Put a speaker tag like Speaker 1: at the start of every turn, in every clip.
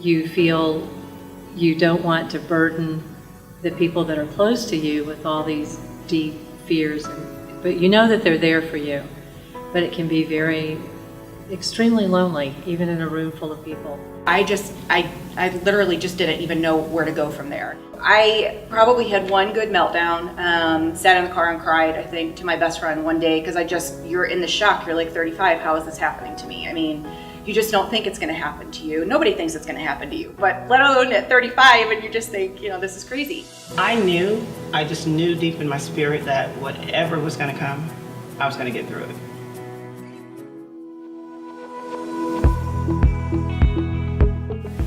Speaker 1: you feel you don't want to burden the people that are close to you with all these deep fears, but you know that they're there for you. But it can be extremely lonely, even in a room full of people.
Speaker 2: I literally just didn't even know where to go from there. I probably had one good meltdown, sat in the car and cried, I think, to my best friend one day, because you're in the shock. You're like 35, how is this happening to me? I mean, you just don't think it's going to happen to you. Nobody thinks it's going to happen to you, but let alone at 35, and you just think, this is crazy.
Speaker 3: I just knew deep in my spirit that whatever was going to come, I was going to get through it.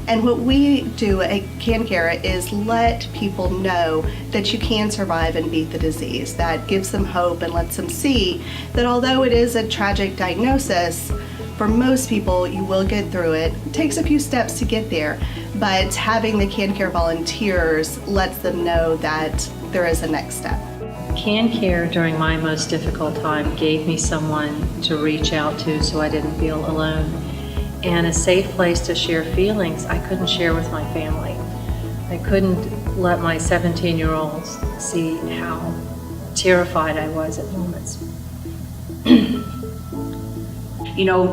Speaker 4: And what we do at CanCare is let people know that you can survive and beat the disease. That gives them hope and lets them see that although it is a tragic diagnosis, for most people you will get through it. It takes a few steps to get there, but having the CanCare volunteers lets them know that there is a next step.
Speaker 1: CanCare during my most difficult time gave me someone to reach out to so I didn't feel alone, and a safe place to share feelings I couldn't share with my family. I couldn't let my 17-year-olds see how terrified I was at moments.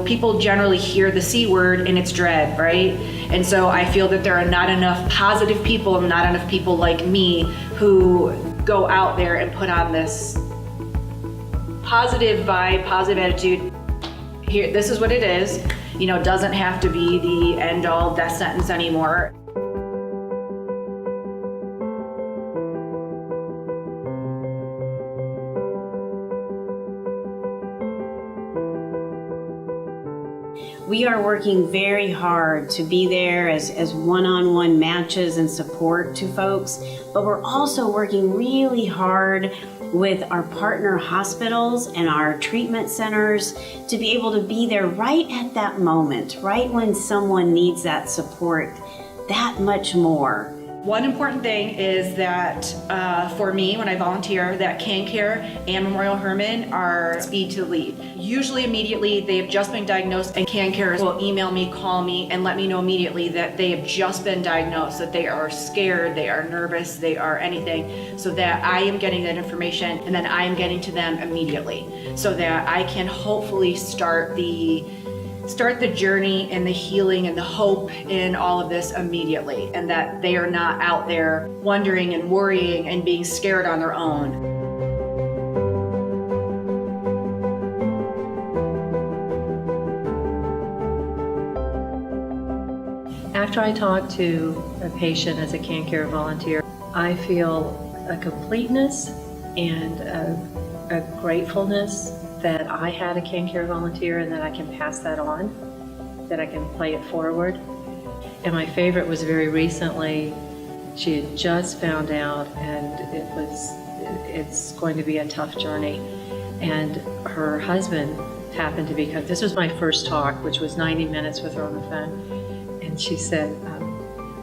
Speaker 2: People generally hear the C word and it's dread, right? And so I feel that there are not enough positive people and not enough people like me who go out there and put on this positive vibe, positive attitude. Here, this is what it is. Doesn't have to be the end-all death sentence anymore.
Speaker 5: We are working very hard to be there as one-on-one matches and support to folks, but we're also working really hard with our partner hospitals and our treatment centers to be able to be there right at that moment, right when someone needs that support that much more.
Speaker 2: One important thing is that for me, when I volunteer, that CanCare and Memorial Hermann are speed to lead. Usually immediately they have just been diagnosed, and CanCare will email me, call me, and let me know immediately that they have just been diagnosed, that they are scared, they are nervous, they are anything, so that I am getting that information and then I am getting to them immediately so that I can hopefully start the journey and the healing and the hope in all of this immediately, and that they are not out there wondering and worrying and being scared on their own.
Speaker 1: After I talk to a patient as a CanCare volunteer, I feel a completeness and a gratefulness that I had a CanCare volunteer and that I can pass that on, that I can play it forward. And my favorite was very recently, she had just found out, and it's going to be a tough journey. And her husband happened to be, this was my first talk, which was 90 minutes with her on the phone. And she said,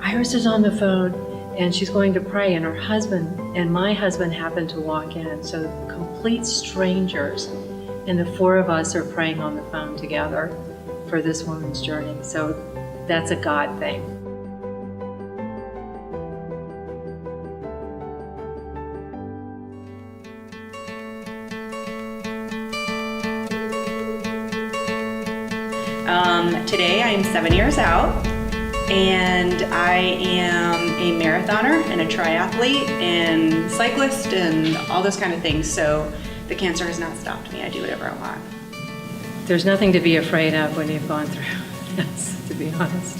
Speaker 1: Iris is on the phone and she's going to pray, and her husband and my husband happened to walk in. So complete strangers. And the four of us are praying on the phone together for this woman's journey. So that's a God thing.
Speaker 2: Today I am 7 years out, and I am a marathoner and a triathlete and cyclist and all those kind of things. So the cancer has not stopped me. I do whatever I want.
Speaker 1: There's nothing to be afraid of when you've gone through this, to be honest.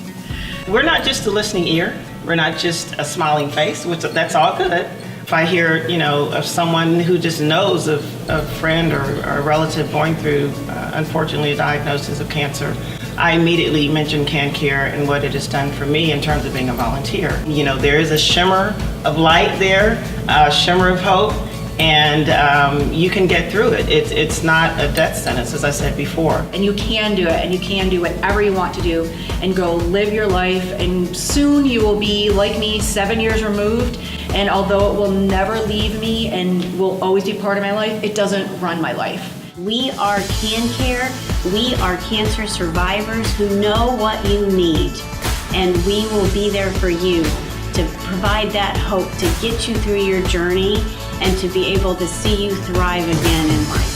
Speaker 3: We're not just a listening ear. We're not just a smiling face, which that's all good. If I hear, of someone who just knows of a friend or a relative going through, unfortunately, a diagnosis of cancer, I immediately mention CanCare and what it has done for me in terms of being a volunteer. There is a shimmer of light there, a shimmer of hope, and you can get through it. It's not a death sentence, as I said before.
Speaker 2: And you can do it, and you can do whatever you want to do and go live your life, and soon you will be, like me, 7 years removed, and although it will never leave me and will always be part of my life, it doesn't run my life.
Speaker 5: We are CanCare. We are cancer survivors who know what you need. and we will be there for you to provide that hope to get you through your journey and to be able to see you thrive again in life.